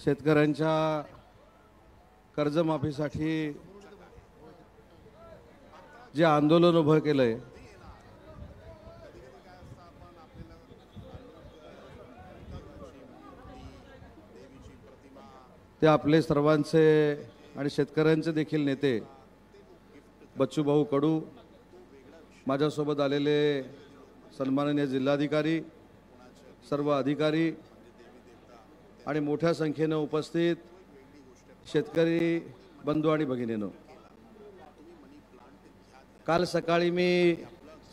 शेतकऱ्यांच्या कर्जमाफीसाठी जे आंदोलन उभं केलंय ते आपले सर्वांचे आणि शेतकऱ्यांचे देखील नेते बच्चूभाऊ कडू, माझ्यासोबत आलेले सन्माननीय जिल्हाधिकारी, सर्व अधिकारी आणि मोठ्या संख्येने उपस्थित शेतकरी बंधू आणि भगिनींनो, काल सकाळी मी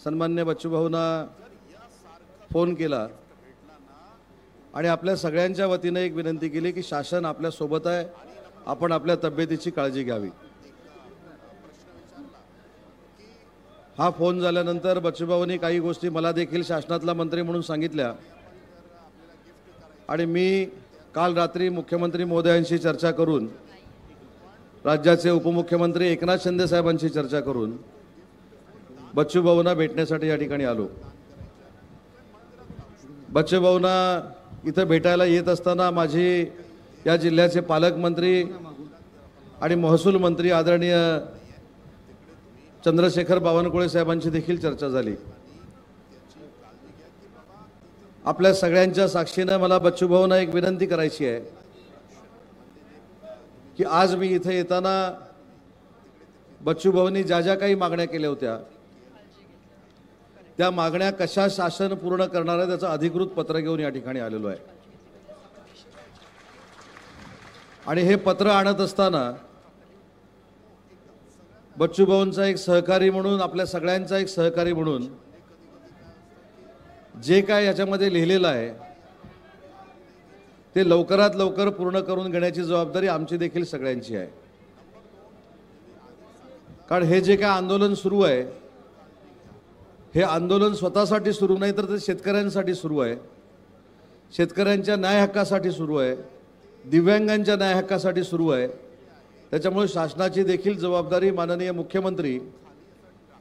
सन्माननीय बच्चूभाऊंना फोन केला आणि आपल्या सगळ्यांच्या वतीने एक विनंती केली की शासन आपल्या सोबत आहे, आपण आपल्या तब्येतीची काळजी घ्यावी। हा फोन झाल्यानंतर बच्चूभाऊंनी काही गोष्टी मला देखील शासनातला मंत्री म्हणून सांगितल्या आणि मी काल रात्री मुख्यमंत्री महोदयांशी चर्चा करून, राज्याचे उपमुख्यमंत्री एकनाथ शिंदे साहेबांशी चर्चा करून बच्चूभाऊंना भेटण्यासाठी या ठिकाणी आलो। बच्चूभाऊंना इथं भेटायला येत असताना माझी या जिल्ह्याचे पालकमंत्री आणि महसूल मंत्री आदरणीय चंद्रशेखर बावनकुळे साहेबांची देखील चर्चा झाली। आपल्या सगळ्यांच्या साक्षीने मला बच्चूभाऊंना एक विनंती करायची आहे की आज मी इथे येताना बच्चूभाऊंनी ज्या ज्या काही मागण्या केल्या होत्या त्या मागण्या कशा शासन पूर्ण करणार आहे त्याचं अधिकृत पत्र घेऊन या ठिकाणी आलेलो आहे। आणि हे पत्र आणत असताना बच्चूभाऊंचा एक सहकारी म्हणून, आपल्या सगळ्यांचा एक सहकारी म्हणून जे काय याच्यामध्ये लिहिलेलं आहे ते लवकरात लवकर पूर्ण करून घेण्याची जबाबदारी आमची देखील सगळ्यांची आहे। कारण हे जे काय आंदोलन सुरू आहे हे आंदोलन स्वतःसाठी सुरू नाही तर ते शेतकऱ्यांसाठी सुरू आहे, शेतकऱ्यांच्या न्याय हक्कासाठी सुरू आहे, दिव्यांगांच्या न्याय हक्कासाठी सुरू आहे। त्याच्यामुळे शासनाची देखील जबाबदारी माननीय मुख्यमंत्री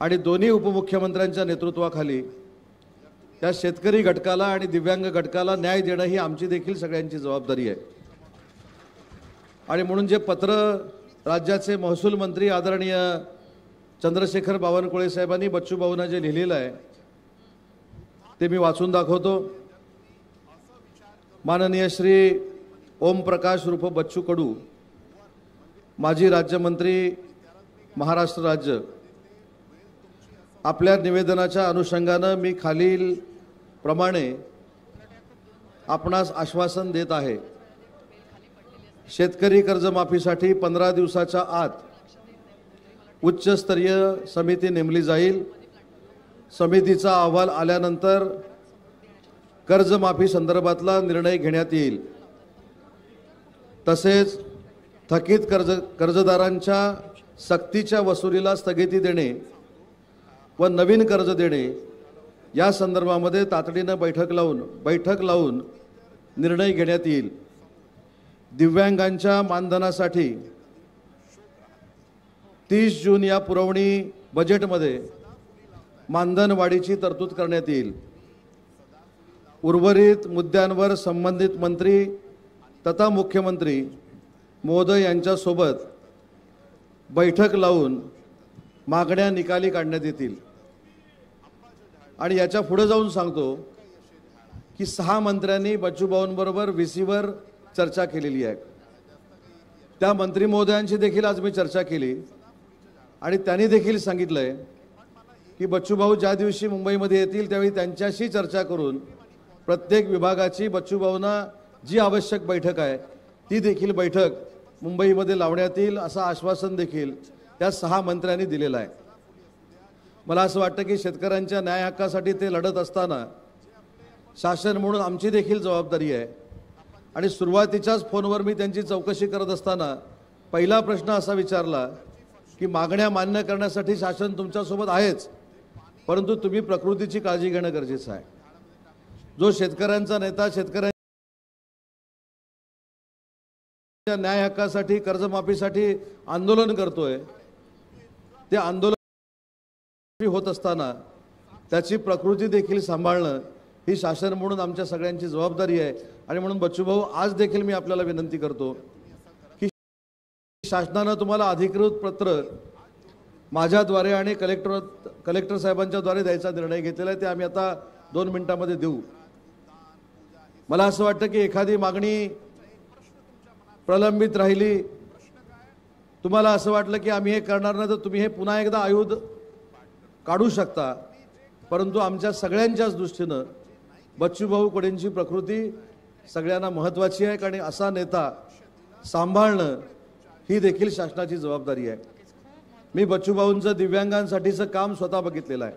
आणि दोन्ही उपमुख्यमंत्र्यांच्या नेतृत्वाखाली त्या शेतकरी घटकाला आणि दिव्यांग घटकाला न्याय देणं ही आमची देखील सगळ्यांची जबाबदारी आहे। आणि म्हणून जे पत्र राज्याचे महसूल मंत्री आदरणीय चंद्रशेखर बावनकुळे साहेबांनी बच्चूभाऊंना जे लिहिलेलं आहे ते मी वाचून दाखवतो। माननीय श्री ओमप्रकाश उर्फ बच्चू कडू, माजी राज्यमंत्री महाराष्ट्र राज्य, आपल्या निवेदनाच्या अनुषंगाने मी खालील प्रमाणे आपणास आश्वासन देत आहे। शेतकरी कर्जमाफीसाठी 15 दिवसाच्या आत उच्चस्तरीय समिती नेमली जाईल। समितीचा अहवाल आल्यानंतर कर्जमाफी संदर्भातला निर्णय घेण्यात येईल। तसेच थकीत कर्जदारांच्या सक्तीच्या वसुलीला स्थगिती देणे व नवीन कर्ज देणे या संदर्भामध्ये तातडीने बैठक लावून निर्णय घेण्यात येईल। दिव्यांगांच्या मानधनासाठी 30 जून या पुरवणी बजेटमध्ये मानधन वाढीची तरतूद करण्यात येईल। उर्वरित मुद्द्यांवर संबंधित मंत्री तथा मुख्यमंत्री महोदय यांच्यासोबत बैठक लावून मागण्या निकाली काढण्यात येतील। आणि याच्या पुढे जाऊन सांगतो की 6 मंत्र्यांनी बच्चूभाऊंबरोबर VC-वर चर्चा केलेली आहे। त्या मंत्री महोदयांची देखील आज मी चर्चा केली आणि त्यांनी देखील सांगितलंय की बच्चूभाऊ ज्या दिवशी मुंबईमध्ये येतील त्यावेळी त्यांच्याशी चर्चा करून प्रत्येक विभागाची बच्चूभाऊंना जी आवश्यक बैठक आहे ती देखील बैठक मुंबईमध्ये लावण्यात येईल असं आश्वासन देखील त्या 6 मंत्र्यांनी दिलेलं आहे। मला असं वाटतं की शेतकऱ्यांच्या न्याय हक्कासाठी ते लढत असताना शासन म्हणून आमची देखील जबाबदारी आहे। आणि सुरुवातीच्याच फोनवर मी त्यांची चौकशी करत असताना पहिला प्रश्न असा विचारला की मागण्या मान्य करण्यासाठी शासन तुमच्यासोबत आहेच, परंतु तुम्ही प्रकृतीची काळजी घेणं गरजेचं आहे। जो शेतकऱ्यांचा नेता शेतकऱ्यांच्या न्याय हक्कासाठी कर्जमाफीसाठी आंदोलन करतोय ते आंदोलन होत असताना त्याची प्रकृती देखील सांभाळणं ही शासन म्हणून आमच्या सगळ्यांची जबाबदारी आहे। आणि म्हणून बच्चूभाऊ आज देखील मी आपल्याला विनंती करतो की शासनानं तुम्हाला अधिकृत पत्र माझ्याद्वारे आणि कलेक्टर साहेबांच्याद्वारे द्यायचा निर्णय घेतलेला आहे, ते आम्ही आता 2 मिनिटांमध्ये देऊ। मला असं वाटतं की एखादी मागणी प्रलंबित राहिली, तुम्हाला असं वाटलं की आम्ही हे करणार नाही, तर तुम्ही हे पुन्हा एकदा आयुध काढू शकता। परंतु आमच्या सगळ्यांच्याच दृष्टीनं बच्चूभाऊ कडेंची प्रकृती सगळ्यांना महत्त्वाची आहे, कारण असा नेता सांभाळणं ही देखील शासनाची जबाबदारी आहे। मी बच्चूभाऊंचं दिव्यांगांसाठीचं काम स्वतः बघितलेलं आहे।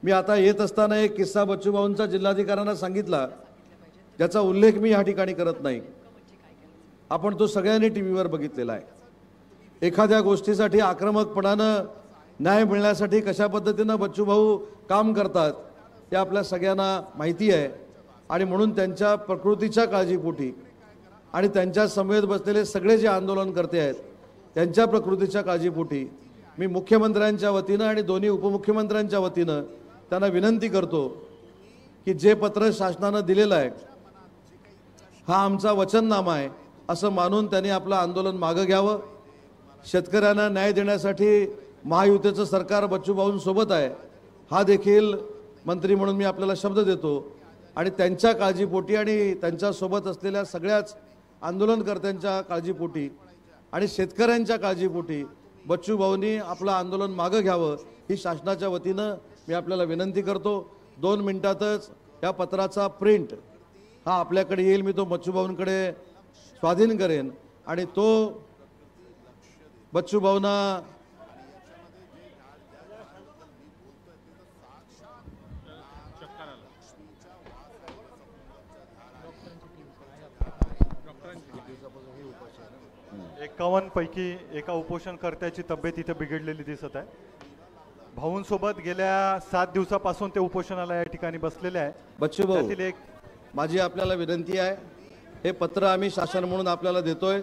मी आता येत असताना एक किस्सा बच्चूभाऊंचा जिल्हाधिकाऱ्यांना सांगितला, ज्याचा उल्लेख मी या ठिकाणी करत नाही, आपण तो सगळ्यांनी टीव्हीवर बघितलेला आहे। एखाद्या गोष्टीसाठी आक्रमकपणानं न्याय मिळण्यासाठी कशा पद्धतीनं बच्चूभाऊ काम करतात हे आपल्या सगळ्यांना माहिती आहे। आणि म्हणून त्यांच्या प्रकृतीच्या काळजीपोटी आणि त्यांच्या समवेत बसलेले सगळे जे आंदोलनकर्ते आहेत त्यांच्या प्रकृतीच्या काळजीपोटी मी मुख्यमंत्र्यांच्या वतीनं आणि दोन्ही उपमुख्यमंत्र्यांच्या वतीनं त्यांना विनंती करतो की जे पत्र शासनानं दिलेलं आहे हा आमचा वचननामा आहे असं मानून त्यांनी आपलं आंदोलन मागं घ्यावं। शेतकऱ्यांना न्याय देण्यासाठी महायुतीचं सरकार बच्चूभाऊंसोबत आहे, हा देखील मंत्री म्हणून मी आपल्याला शब्द देतो। आणि त्यांच्या काळजीपोटी आणि त्यांच्यासोबत असलेल्या सगळ्याच आंदोलनकर्त्यांच्या काळजीपोटी आणि शेतकऱ्यांच्या काळजीपोटी बच्चूभाऊंनी आपलं आंदोलन मागं घ्यावं ही शासनाच्या वतीनं मी आपल्याला विनंती करतो। 2 मिनिटातच या पत्राचा प्रिंट हा आपल्याकडे येईल, मी तो बच्चूभाऊंकडे स्वाधीन करेन आणि तो बच्चूभाऊंना पैकी एका उपोषणकर्त्याची तब्येत इथे बिघडलेली दिसत आहे। भाऊंसोबत गेल्या 7 दिवसापासून ते उपोषणाला या ठिकाणी बसलेले आहे। बच्चूभाऊ, माझी आपल्याला विनंती आहे, हे पत्र आम्ही शासन म्हणून आपल्याला देतोय,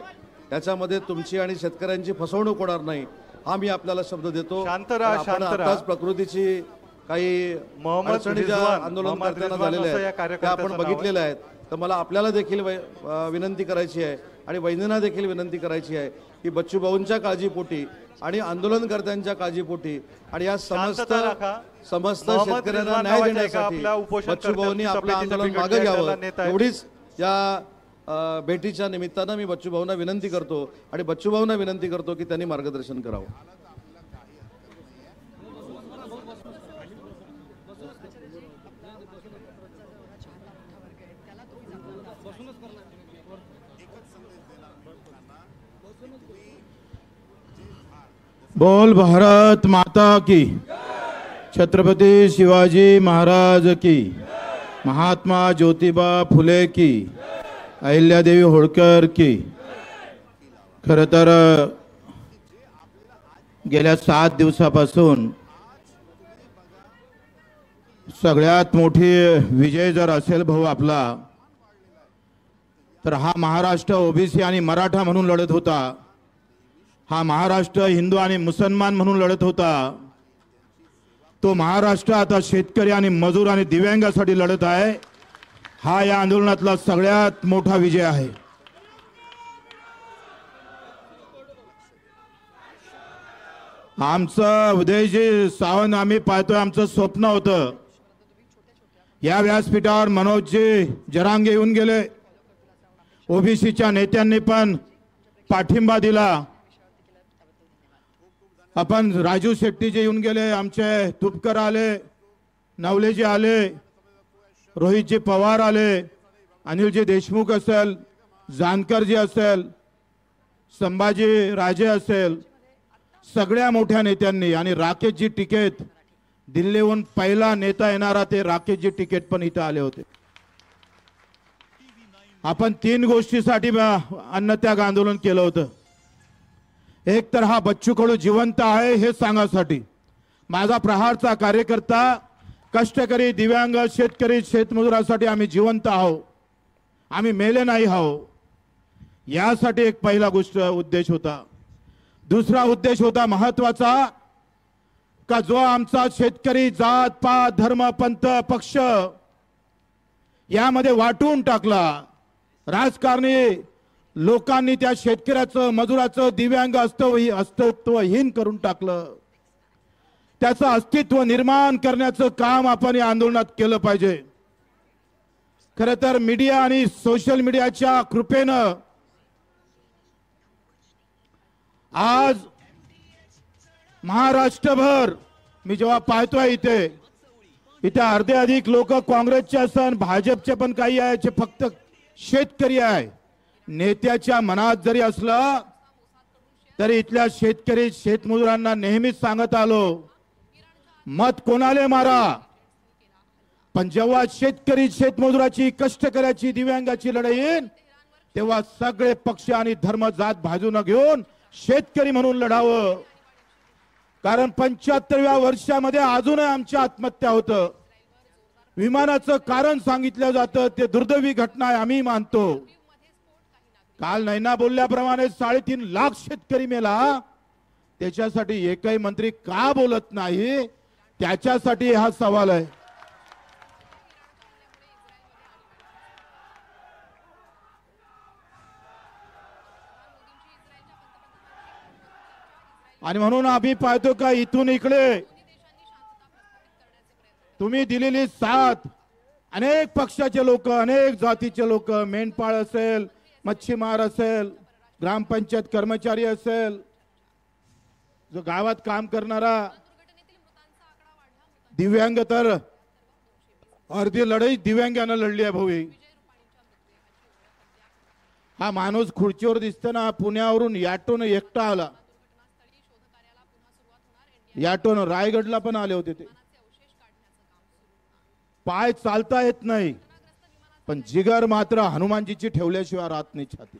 त्याच्यामध्ये तुमची आणि शेतकऱ्यांची फसवणूक होणार नाही हा मी आपल्याला शब्द देतो। शांत राहा, शांत राहा। आताच प्रकृतीची काही अडचणी ज्या आंदोलनकर्त्यांना झालेल्या आहेत त्या आपण बघितलेल्या आहेत, तर मला आपल्याला देखील विनंती करायची आहे आणि वैद्यांना देखील विनंती करायची आहे की बच्चूभाऊंच्या काळजीपोटी आणि आंदोलनकर्त्यांच्या काळजीपोटी आणि या समस्त शेतकऱ्यांना न्याय देण्यासाठी बच्चूभाऊंनी आपलं आंदोलन मागे घ्यावं, एवढीच या भेटीच्या निमित्तानं मी बच्चूभाऊंना विनंती करतो आणि बच्चूभाऊंना विनंती करतो की त्यांनी मार्गदर्शन करावं। बोल भारत माता की, छत्रपति शिवाजी महाराज की, महात्मा ज्योतिबा फुले की, अहिल्यादेवी होळकर की। खरं तर गेल्या 7 दिवसापासून सगळ्यात मोठी विजय जर असेल भाऊ आपला, तर हा महाराष्ट्र ओबीसी आणि मराठा म्हणून लढत होता, हा महाराष्ट्र हिंदू आणि मुसलमान म्हणून लढत होता, तो महाराष्ट्र आता शेतकरी आणि मजूर आणि दिव्यांगासाठी लढत आहे। हा या आंदोलनातला सगळ्यात मोठा विजय आहे। आमचं उदयजी सावंत आम्ही पाहतोय, आमचं स्वप्न होतं या व्यासपीठावर मनोजजी जरांगे येऊन गेले, ओबीसीच्या नेत्यांनी पण पाठिंबा दिला, आपण राजू शेट्टीजी येऊन गेले, आमचे तुपकर आले, नवलेजी आले, रोहितजी पवार आले, अनिलजी देशमुख असेल, जानकरजी असेल, संभाजी राजे असेल, सगळ्या मोठ्या नेत्यांनी, आणि राकेशजी टिकेत दिल्लीहून पहिला नेता येणारा ते राकेशजी टिकेत पण इथं आले होते। आपण 3 गोष्टीसाठी अन्नत्याग आंदोलन केलं होतं। एक तर हा बच्चू कडू जिवंत आहे हे सांगण्यासाठी, माझा प्रहारचा कार्यकर्ता, कष्टकरी, दिव्यांग, शेतकरी, शेतमजुरासाठी आम्ही जिवंत आहोत, आम्ही मेले नाही आहोत, यासाठी एक पहिला गोष्ट उद्देश होता। दुसरा उद्देश होता महत्वाचा का जो आमचा शेतकरी जात पात धर्म पंथ पक्ष यामध्ये वाटून टाकला, राजकारणी लोकांनी त्या शेतकऱ्याचं मजुराचं दिव्यांग अस्तित्वहीन करून टाकलं. त्याचं अस्तित्व निर्माण करण्याचं काम आपण या आंदोलनात केलं पाहिजे. खरं तर मीडिया आणि सोशल मीडियाच्या कृपेनं आज महाराष्ट्रभर मी जेव्हा पाहतोय इथे अर्धे अधिक लोक काँग्रेसचे असन भाजपचे पण काही आहे जे फक्त शेतकरी आहे. नेत्याच्या मनात जरी असलं तरी इथल्या शेतकरी शेतमजुरांना नेहमीच सांगत आलो, मत कोणाले मारा, पण जेव्हा शेतकरी शेतमजुराची कष्टकऱ्याची दिव्यांगाची लढाई येईल तेव्हा सगळे पक्ष आणि धर्म जात बाजूने घेऊन शेतकरी म्हणून लढावं. कारण 75व्या वर्षामध्ये अजूनही आमची आत्महत्या होतं. विमानाचं कारण सांगितलं जातं ते दुर्दैवी घटना आहे, आम्ही मानतो. काल नैना बोलल्याप्रमाणे 3.5 लाख शेतकरी मेला, त्याच्यासाठी एकही मंत्री का बोलत नाही, त्याच्यासाठी हा सवाल आहे. आणि म्हणून आम्ही पाहतो का इथून इकडे तुम्ही दिलेली साथ, अनेक पक्षाचे लोक, अनेक जातीचे लोक, मेंढपाळ असेल, मच्छीमार असेल, ग्रामपंचायत कर्मचारी असेल, जो गावात काम करणारा, दिव्यांग तर अर्धी लढाई दिव्यांगानं लढली आहे. भाऊ हा माणूस खुर्चीवर दिसताना पुण्यावरून याटोन एकटा आला. याटोन रायगडला पण आले होते. ते पाय चालता येत नाही पण जिगर मात्र हनुमानजीची ठेवल्याशिवाय राहत नाही छाती.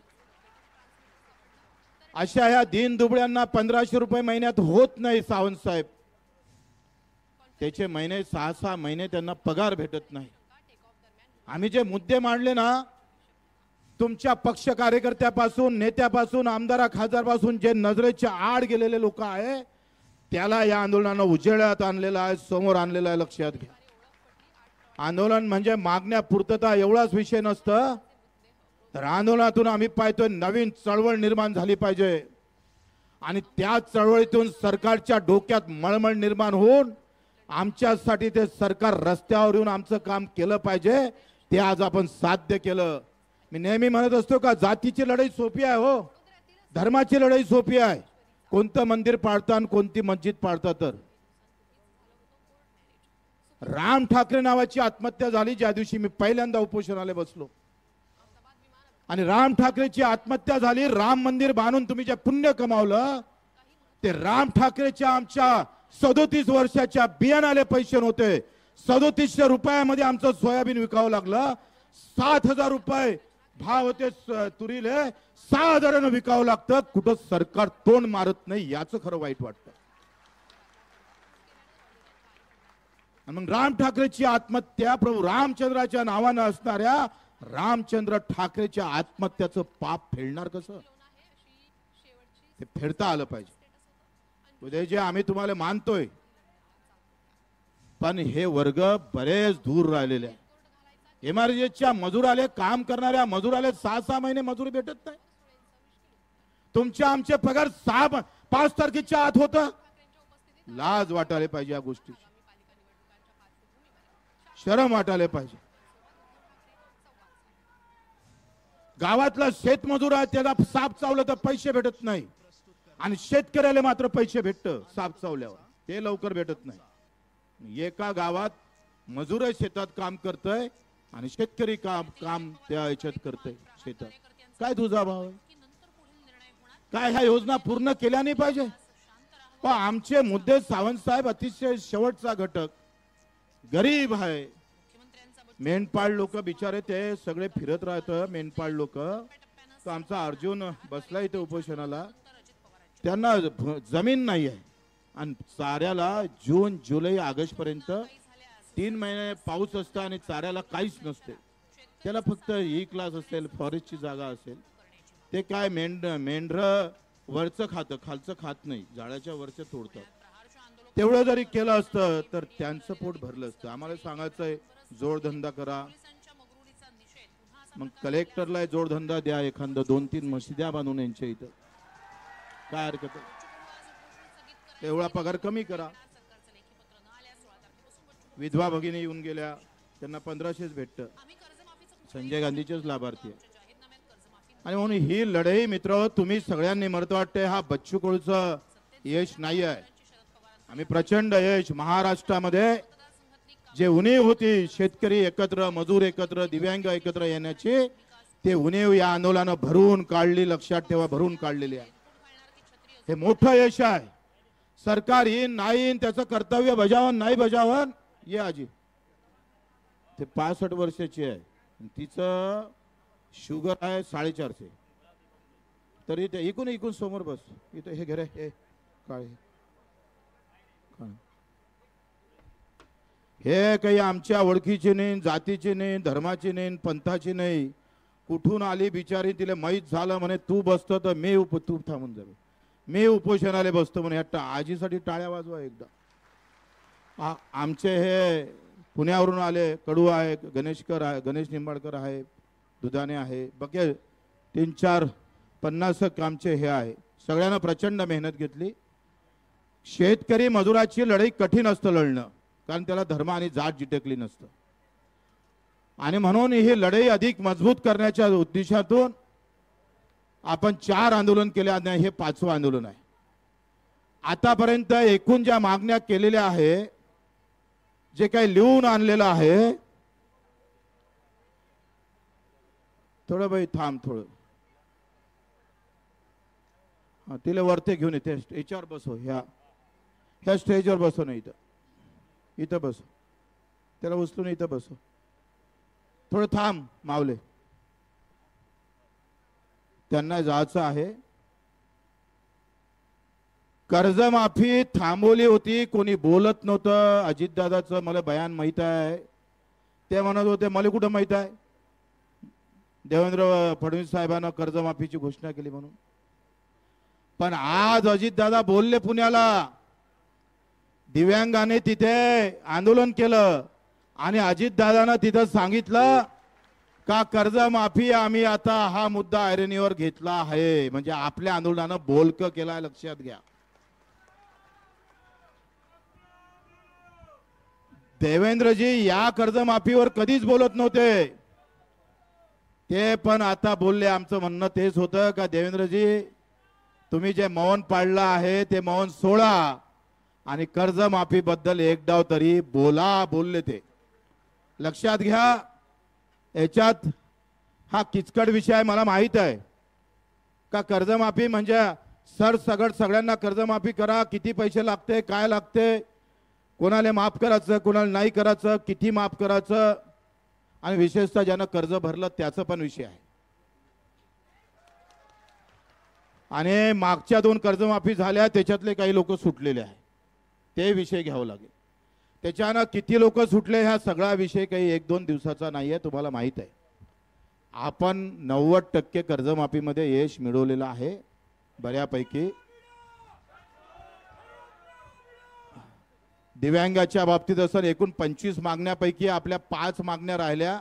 अशा ह्या दीन दुबळ्यांना 1500 रुपये महिन्यात होत नाही सावंत साहेब. त्याचे महिने 6-6 महिने त्यांना पगार भेटत नाही. आम्ही जे मुद्दे मांडले ना, तुमच्या पक्ष कार्यकर्त्यापासून नेत्यापासून आमदार खासदारपासून जे नजरेच्या आड गेलेले लोक आहे त्याला या आंदोलनानं उजेडात आणलेलं आहे, समोर आणलेलं आहे. लक्षात घ्या, आंदोलन म्हणजे मागण्या पूर्तता एवढाच विषय नसतं, तर आंदोलनातून आम्ही पाहतोय नवीन चळवळ निर्माण झाली पाहिजे. आणि त्या चळवळीतून सरकारच्या डोक्यात मळमळ निर्माण होऊन आमच्यासाठी ते सरकार रस्त्यावर येऊन आमचं काम केलं पाहिजे. ते आज आपण साध्य केलं. मी नेहमी म्हणत असतो का जातीची लढाई सोपी आहे हो, धर्माची लढाई सोपी आहे. कोणतं मंदिर पाळता आणि कोणती मस्जिद पाळता. तर राम ठाकरे नावाची आत्महत्या झाली ज्या दिवशी मी पहिल्यांदा उपोषणाला बसलो, आणि राम ठाकरेची आत्महत्या झाली. राम मंदिर बांधून तुम्ही जे पुण्य कमावलं ते राम ठाकरेच्या आमच्या 37 वर्षाच्या बियाणाले पैसे नव्हते. 3700 रुपयामध्ये आमचं सोयाबीन विकावं लागलं. 7000 रुपये भाव होते तुरीले, 6000 विकावं लागतं. कुठं सरकार तोंड मारत नाही, याचं खरं वाईट वाटतं. मग राम ठाकरेची आत्महत्या प्रभू रामचंद्राच्या नावानं असणाऱ्या रामचंद्र ठाकरेच्या आत्महत्याचं पाप फेडणार कसं? ते फेडता आलं पाहिजे. उद्या जे आम्ही तुम्हाला मानतोय, पण हे वर्ग बरेच दूर राहिलेले आहे. एमआरजीच्या मजूर आले, काम करणाऱ्या मजूर आले, 6-6 महिने मजुरी भेटत नाही. तुमच्या आमचे पगार 5 तारखेच्या आत होतं. लाज वाटायला पाहिजे या गोष्टीची, शरम वाटायला पाहिजे. गावातला शेतमजूर आहे त्याला साप चावलं तर पैसे भेटत नाही, आणि शेतकऱ्याला मात्र पैसे भेटतं साप चावल्यावर, ते लवकर भेटत नाही. एका गावात मजूर शेतात काम करतय आणि शेतकरी काम त्या याच्यात करतय शेतात. काय तुझा भाव आहे? काय ह्या योजना पूर्ण केल्या नाही पाहिजे? पण आमचे मुद्दे सावंत साहेब अतिशय शेवटचा घटक गरीब आहे. मेंढपाळ लोक बिचारे ते सगळे फिरत राहतं. मेंढपाळ लोक, तो आमचा अर्जुन बसला इथे उपोषणाला, त्यांना जमीन नाही आहे आणि चाऱ्याला जून जुलै ऑगस्ट पर्यंत 3 महिने पाऊस असतो आणि चाऱ्याला काहीच नसते. त्याला फक्त ई क्लास असेल, फॉरेस्टची जागा असेल, ते काय मेंढर वरचं खातं खालचं खात नाही, जाळ्याच्या वरचं तोडतं. तेवढं जरी केलं असतं तर त्यांचं पोट भरलं असतं. आम्हाला सांगायचंय जोडधंदा करा. मग कलेक्टरला जोडधंदा द्या, एखादं 2-3 मशिद्या बांधून यांच्या इथं, काय हरकत आहे. तेवढा पगार कमी करा. विधवा भगिनी येऊन गेल्या, त्यांना 1500च भेटतं. संजय गांधीचेच लाभार्थी आहे. आणि म्हणून ही लढाई मित्र तुम्ही सगळ्यांनी, मला तर वाटते हा बच्चू कडूचं यश नाही आहे. आम्ही प्रचंड यश महाराष्ट्रामध्ये जे उणीव होती, शेतकरी एकत्र, मजूर एकत्र, दिव्यांग एकत्र येण्याची, ते उणीव या आंदोलनानं भरून काढली. लक्षात ठेवा, भरून काढलेली आहे. हे मोठं यश आहे. सरकार येईन नाही येईन, त्याचं कर्तव्य बजावन नाही बजावन. ये आजी, ते 65 वर्षाची आहे, तिचं शुगर आहे 450. तरी ते इकून इकून समोर बस, इथं हे घे रे, हे काळे, हे काही आमच्या ओळखीची नाही, जातीची नाही, धर्माची नाही, पंथाची नाही. कुठून आली बिचारी, तिला माहीत झालं म्हणे तू बसतो तर मी तू थांबून जावे, मी उपोषणाला बसतो म्हणे. आजीसाठी टाळ्या वाजवा एकदा. आमचे हे पुण्यावरून आले, कडू आहे, गणेशकर आहे, गणेश निंबाळकर आहे, दुधाने आहे, बके 3-4-50 आमचे हे आहे. सगळ्यांना प्रचंड मेहनत घेतली. शेतकरी मजुराची लढाई कठीण असतं लढणं, कारण त्याला धर्म आणि जात जिटकली नसतं. आणि म्हणून ही लढाई अधिक मजबूत करण्याच्या उद्देशातून आपण 4 आंदोलन केले आणि हे 5वं आंदोलन आहे. आतापर्यंत एकूण ज्या मागण्या केलेल्या आहे, जे काही लिहून आणलेलं आहे, थोडं बाई थांब थोडं, हा तिला वरते घेऊन येते, याच्यावर बसव, ह्या स्टेजवर बसव, नाही इथं इथं बसव, त्याला उचलून इथं बसव. थोडं थांब मावले, त्यांना जायचं आहे. कर्जमाफी थांबवली होती, कोणी बोलत नव्हतं. अजितदादाचं मला बयान माहित आहे. ते म्हणत होते मला कुठं माहित आहे, देवेंद्र फडणवीस साहेबांना कर्जमाफीची घोषणा केली म्हणून. पण आज अजितदादा बोलले पुण्याला, दिव्यांगाने तिथे आंदोलन केलं आणि अजितदादानं तिथं सांगितलं का कर्जमाफी आम्ही आता हा मुद्दा ऐरणीवर घेतला आहे. म्हणजे आपल्या आंदोलनानं बोलकं केलाय, लक्षात घ्या. देवेंद्रजी या कर्जमाफीवर कधीच बोलत नव्हते, ते पण आता बोलले. आमचं म्हणणं तेच होतं का देवेंद्रजी, तुम्ही जे मौन पाळलं आहे ते मौन सोडा आणि कर्जमाफी बद्दल एक डाव तरी बोला, बोलले ते. लक्षात घ्या, याच्यात हा किचकट विषय मला माहित आहे का. कर्जमाफी म्हणजे सरसगट सगळ्यांना कर्जमाफी करा, किती पैसे लागते, काय लागते, कोणाला माफ करायचं, कोणाला नाही करायचं, किती माफ करायचं, आणि विशेषतः ज्यानं कर्ज भरलं त्याचा पण विषय आहे. आणि मागच्या 2 कर्जमाफी झाल्या, त्याच्यातले काही लोक सुटलेले आहे, ते विषय घ्यावं लागेल. त्याच्यानं किती लोक सुटले हा सगळा विषय काही 1-2 दिवसाचा नाही आहे, तुम्हाला माहित आहे. आपण 90% कर्जमाफीमध्ये यश मिळवलेलं आहे बऱ्यापैकी. दिव्यांगाच्या बाबतीत असं एकूण 25 मागण्यापैकी आपल्या 5 मागण्या राहिल्या.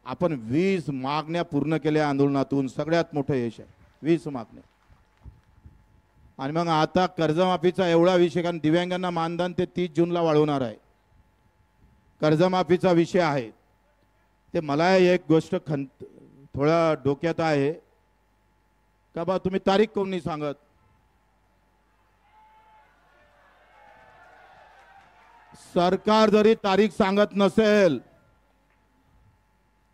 आपण 20 मागण्या पूर्ण केल्या आंदोलनातून, सगळ्यात मोठं यश आहे 20 मागण्या. आणि मग आता कर्जमाफीचा एवढा विषय, कारण दिव्यांगांना मानधन ते 30 जूनला वाढवणार आहे. कर्जमाफीचा विषय आहे ते. मला एक गोष्ट थोडा डोक्यात आहे का बा, तुम्ही तारीख कोण नाही सांगत. सरकार जरी तारीख सांगत नसेल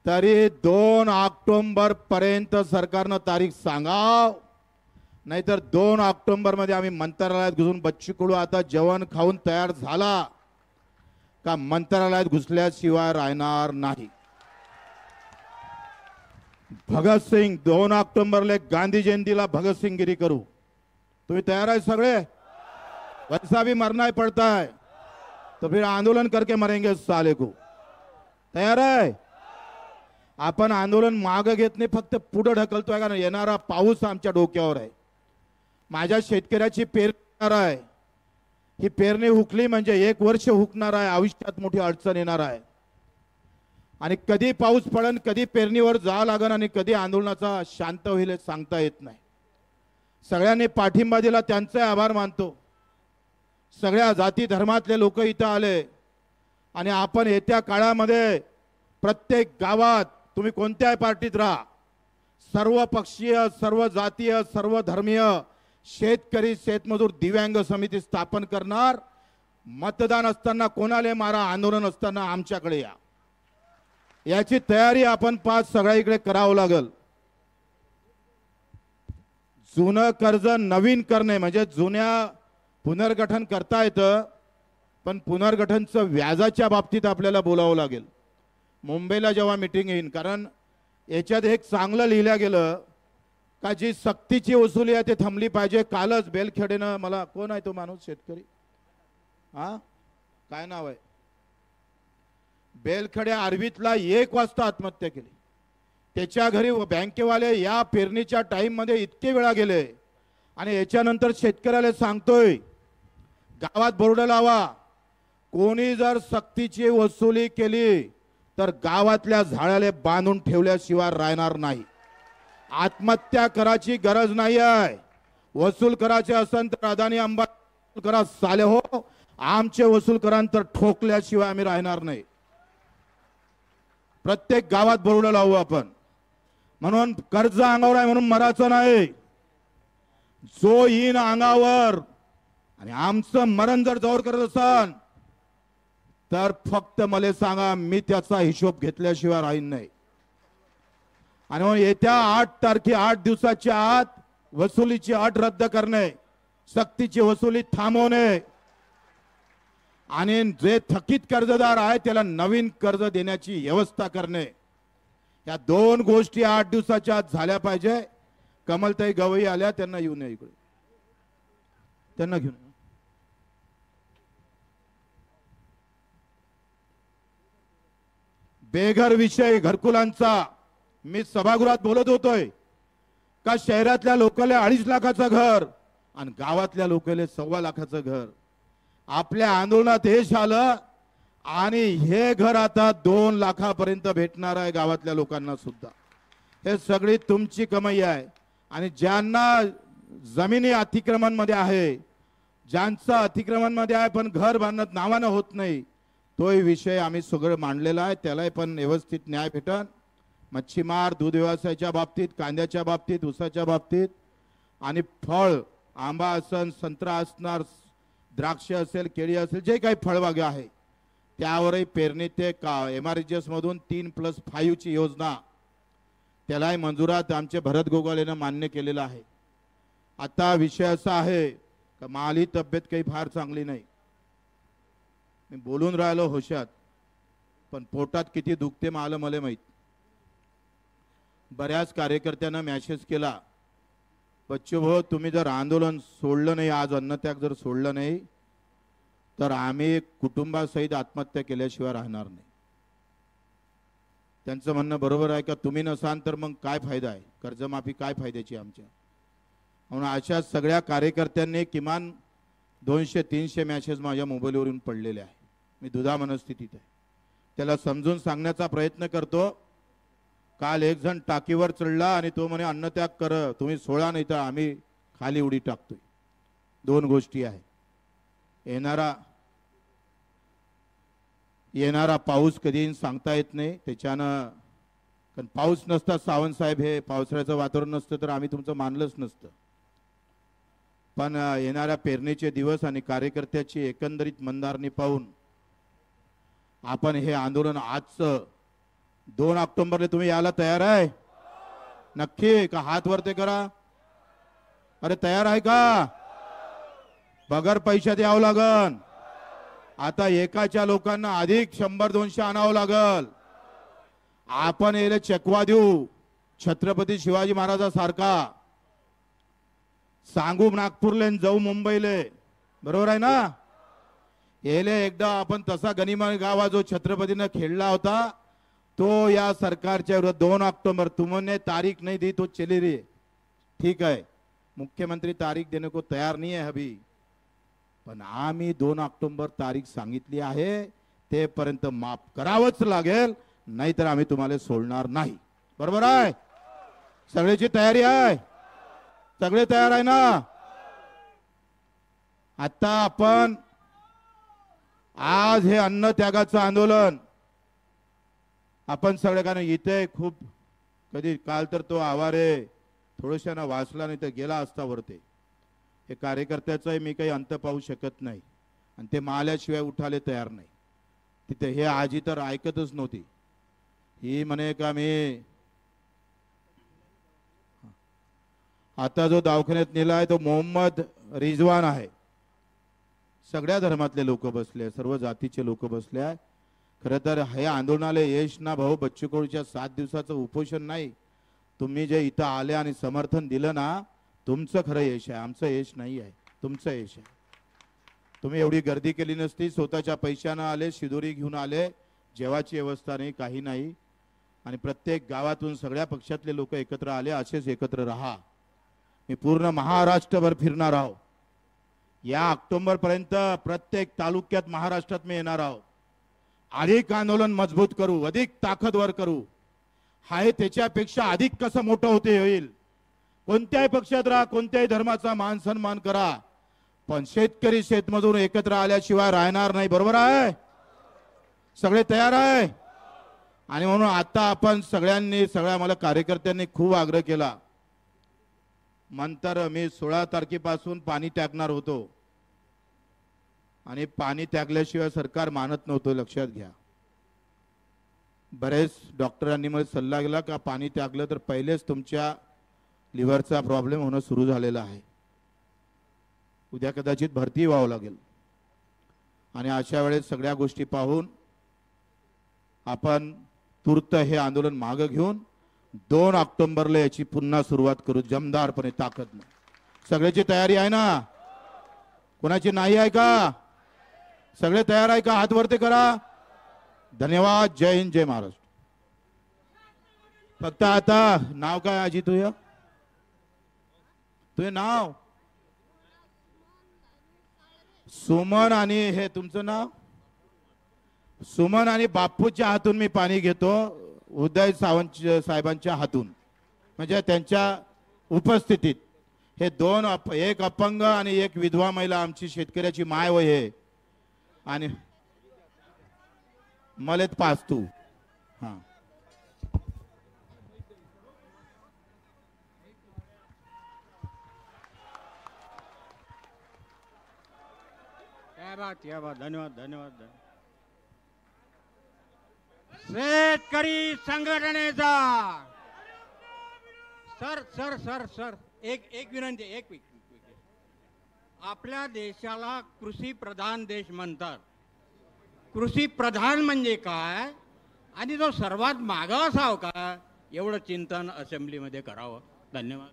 तरी 2 ऑक्टोबर पर्यंत सरकारनं तारीख सांगाव, नाहीतर 2 ऑक्टोबर मध्ये आम्ही मंत्रालयात घुसून, बच्चू कडू आता जेवण खाऊन तयार झाला का मंत्रालयात घुसल्याशिवाय राहणार नाही. भगतसिंग 2 ऑक्टोबरला गांधी जयंतीला भगतसिंगगिरी करू. तुम्ही तयार आहे सगळे? वैसा भी मरना ही पड़ता है तो फिर आंदोलन करके मरेंगे साले को. तयार आहे? आपण आंदोलन मागे घेत नाही, फक्त पुढे ढकलतोय, कारण येणारा पाऊस आमच्या डोक्यावर आहे. माझ्या शेतकऱ्याची पेरणार आहे, ही पेरणी हुकली म्हणजे 1 वर्ष हुकणार आहे, आयुष्यात मोठी अडचण येणार आहे. आणि कधी पाऊस पडन, कधी पेरणीवर जावं लागन आणि कधी आंदोलनाचा शांत होईल सांगता येत नाही. सगळ्यांनी पाठिंबा दिला, त्यांचे आभार मानतो. सगळ्या जाती धर्मातले लोक इथं आले आणि आपण येत्या काळामध्ये प्रत्येक गावात तुम्ही कोणत्याही पार्टीत राहा, सर्व पक्षीय, सर्व जातीय, सर्व धर्मीय, शेतकरी, शेतमजूर, दिव्यांग समिती स्थापन करणार. मतदान असताना कोणाला मारा, आंदोलन असताना आमच्याकडे या, याची तयारी आपण 5 सगळ्या करावं लागल. जुनं कर्ज नवीन करणे म्हणजे जुन्या पुनर्गठन करता येतं, पण पुनर्गठनचं व्याजाच्या बाबतीत आपल्याला बोलावं लागेल. मुंबईला जेव्हा मीटिंग येईल, कारण याच्यात एक चांगलं लिहिलं गेलं का जी सक्तीची वसुली आहे ते थांबली पाहिजे. कालच बेलखेडेनं, मला कोण आहे तो माणूस शेतकरी, काय नाव आहे, बेलखेडे आर्वीतला 1 वाजता आत्महत्या केली. त्याच्या घरी बँकेवाले या पेरणीच्या टाइम मध्ये इतके वेळा गेले आणि याच्यानंतर शेतकऱ्याला सांगतोय गावात बोर्ड लावा, कोणी जर सक्तीची वसुली केली तर गावातल्या झाडाला बांधून ठेवल्याशिवाय राहणार नाही. आत्महत्या करायची गरज नाही आहे. वसूल करायचे असेल तर अदानी अंबानी करा साले हो, आमचे वसूल करा तर ठोकल्याशिवाय आम्ही राहणार नाही. प्रत्येक गावात बोर्ड लावू आपण. म्हणून कर्ज अंगावर आहे म्हणून मराचं नाही, जो येईन अंगावर. आणि आमचं मरण जर जवळ करत असाल तर फक्त मला सांगा, मी त्याचा हिशोब घेतल्याशिवाय राहीन नाही. आणि म्हणून येत्या 8 दिवसाच्या आत वसुलीची अट रद्द करणे, सक्तीची वसुली थांबवणे आणि जे थकीत कर्जदार आहे त्याला नवीन कर्ज देण्याची व्यवस्था करणे, या 2 गोष्टी 8 दिवसाच्या आत झाल्या पाहिजे. कमलताई गवई आल्या, त्यांना येऊन इकडे, त्यांना घेऊन. बेघर विषय घरकुलांचा मी सभागृहात बोलत होतोय का शहरातल्या लोकांना 2.5 लाखाचं घर आणि गावातल्या लोकांना 1.25 लाखाचं घर. आपल्या आंदोलनात हे झालं आणि हे घर आता 2 लाखापर्यंत भेटणार आहे गावातल्या लोकांना सुद्धा. हे सगळी तुमची कमाई आहे. आणि ज्यांना जमिनी अतिक्रमण मध्ये आहे, ज्यांचं अतिक्रमण मध्ये आहे पण घर बांधत नावानं होत नाही, तोही विषय आम्ही सगळं मांडलेला आहे. त्याला पण व्यवस्थित न्याय भेटन. मच्छीमार, दूध व्यवसायाच्या बाबतीत, कांद्याच्या बाबतीत, ऊसाच्या बाबतीत आणि फळ, आंबा असेल, संत्रा असणार, द्राक्ष असेल, केळी असेल, जे काही फळबागा आहे त्यावरही पेरणी ते MRGS मधून 3+5 ची योजना त्यालाही मंजुरात आमचे भरत गोगालेनं मान्य केलेलं आहे. आता विषय असा आहे का माझी तब्येत काही फार चांगली नाही, मी बोलून राहिलो होशात, पण पोटात किती दुखते मला माहित. बऱ्याच कार्यकर्त्यांना मेसेज केला, बच्चू भाऊ तुम्ही जर आंदोलन सोडलं नाही, आज अन्नत्याग जर सोडलं नाही तर आम्ही कुटुंबासहित आत्महत्या केल्याशिवाय राहणार नाही. त्यांचं म्हणणं बरोबर आहे का, तुम्ही नसाल तर मग काय फायदा आहे, कर्जमाफी काय फायद्याची आमच्या. म्हणून अशा सगळ्या कार्यकर्त्यांनी किमान 200-300 मेसेज माझ्या मोबाईलवरून पडलेले आहे. मी दुधा मनस्थितीत आहे, त्याला समजून सांगण्याचा प्रयत्न करतो. काल एक जण टाकीवर चढला आणि तो म्हणे अन्नत्याग कर, तुम्ही सोडा नाही तर आम्ही खाली उडी टाकतोय. 2 गोष्टी आहे. येणारा पाऊस कधी सांगता येत नाही, त्याच्यानं कारण पाऊस नसता सावंत साहेब, हे पावसाळ्याचं वातावरण नसतं तर आम्ही तुमचं मानलंच नसतं. पण येणाऱ्या पेरणीचे दिवस आणि कार्यकर्त्याची एकंदरीत मंदारणी पाहून आपण हे आंदोलन आजचं 2 ऑक्टोबरला तुम्ही यायला तयार आहे नक्की का? हात वरते करा. अरे तयार आहे का? बगर पैशात यावं लागन. आता एकाच्या लोकांना अधिक 100-200 आणावं लागल. आपण याला चकवा देऊ छत्रपती शिवाजी महाराजासारखा, सांगू नागपूरले जाऊ मुंबईले, बरोबर आहे ना. येले एकदा आपण तसा गनिमा गावा जो छत्रपतीने खेळला होता तो या सरकारच्या विरोधात 2 ऑक्टोबर तुमने तारीख नहीं दी तो चली रही, ठीक है, मुख्यमंत्री तारीख देने को तयार नहीं है अभी, पण आम्ही 2 ऑक्टोबर तारीख सांगितली आहे, ते पर्यंत माफ करावंच लागेल, नाहीतर आम्ही तुम्हाला सोडणार नाही. बरोबर आहे? सगळ्याची तयारी आहे? सगळे तयार आहे ना? आता आपण आज हे अन्न त्यागाचं आंदोलन आपण सगळ्यांना इथे खूप कधी काल तर तो आवारे थोडशाना वाचला नाही तर गेला असता वरते. हे कार्यकर्त्याचाही मी काही अंत पाहू शकत नाही आणि ते माल्याशिवाय उठाले तयार नाही. तिथे हे आजी तर ऐकतच नव्हती. ही म्हणे का मी आता जो दवाखान्यात नेलाय तो मोहम्मद रिजवान आहे. सगळ्या धर्मातले लोक बसले, सर्व जातीचे लोक बसले आहे. खरं तर हे आंदोलनाला यश ना भाऊ बच्चू कडूच्या 7 दिवसाचं उपोषण नाही. तुम्ही जे इथं आले आणि समर्थन दिलं ना, तुमचं खरं यश आहे, आमचं यश नाही आहे, तुमचं यश आहे. तुम्ही एवढी गर्दी केली नसती, स्वतःच्या पैशानं आले, शिदोरी घेऊन आले, जेवाची व्यवस्था नाही, काही नाही. आणि प्रत्येक गावातून सगळ्या पक्षातले लोक एकत्र आले. असेच एकत्र राहा. मी पूर्ण महाराष्ट्रभर फिरणार आहो. या ऑक्टोबर पर्यंत प्रत्येक तालुक्यात महाराष्ट्रात मी येणार आहो. अधिक आंदोलन मजबूत करू, अधिक ताकदवर करू. हाय त्याच्यापेक्षा अधिक कसं मोठं होते होईल. कोणत्याही पक्षात राहा, कोणत्याही धर्माचा मान सन्मान करा, पण शेतकरी शेतमजूर एकत्र आल्याशिवाय राहणार नाही. बरोबर आहे? सगळे तयार आहे? आणि म्हणून आता आपण सगळ्यांनी, सगळ्या मला कार्यकर्त्यांनी खूप आग्रह केला. नंतर मी 16 तारखेपासून पाणी टाकणार होतो आणि पाणी टाकल्याशिवाय सरकार मानत नव्हतं. लक्षात घ्या. बरेच डॉक्टरांनी मला सल्ला दिला का पाणी टाकलं तर पहिलेच तुमच्या लिव्हरचा प्रॉब्लेम होणं सुरू झालेला आहे. उद्या कदाचित भरती व्हावं लागेल. आणि अशा वेळेस सगळ्या गोष्टी पाहून आपण तूर्त हे आंदोलन मागे घेऊन 2 ऑक्टोबरला याची पुन्हा सुरुवात करू जमदारपणे, ताकदने. सगळ्याची तयारी आहे ना? कोणाची नाही आहे का? सगळे तयार आहे का? हात वरती करा. धन्यवाद. जय हिंद, जय महाराष्ट्र. फक्त आता नाव काय आजी तुझं? तुझे नाव सुमन आणि हे तुमचं नाव? सुमन आणि बापूच्या हातून मी पाणी घेतो, उदय सावंत साहेबांच्या हातून, म्हणजे त्यांच्या उपस्थितीत. हे 2 एक अपंग आणि एक विधवा महिला, आमची शेतकऱ्याची माय वय हे. आणि मलेत पाच तू. हां, क्या बात. धन्यवाद, धन्यवाद. शेतकरी संघटनेचा सर सर सर सर एक विनंती, एक आपल्या देशाला कृषी प्रधान देश म्हणतात. कृषी प्रधान म्हणजे काय आणि तो सर्वात मागावा असावं का, एवढं चिंतन असेंब्लीमध्ये करावं. धन्यवाद.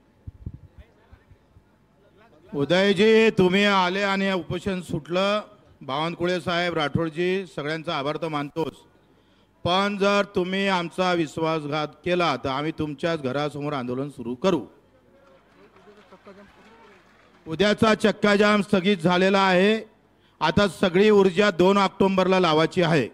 उदयजी, तुम्ही आले आणि उपोषण सुटलं. बावनकुळे साहेब, राठोडजी, सगळ्यांचा आभार तर मानतोच. पण जर तुम्ही आमचा विश्वासघात केला तर आम्ही तुमच्याच घरासमोर आंदोलन सुरू करू. उद्याचा चक्काजाम स्थगित झालेला आहे. आता सगळी ऊर्जा 2 ऑक्टोबरला लावायची आहे.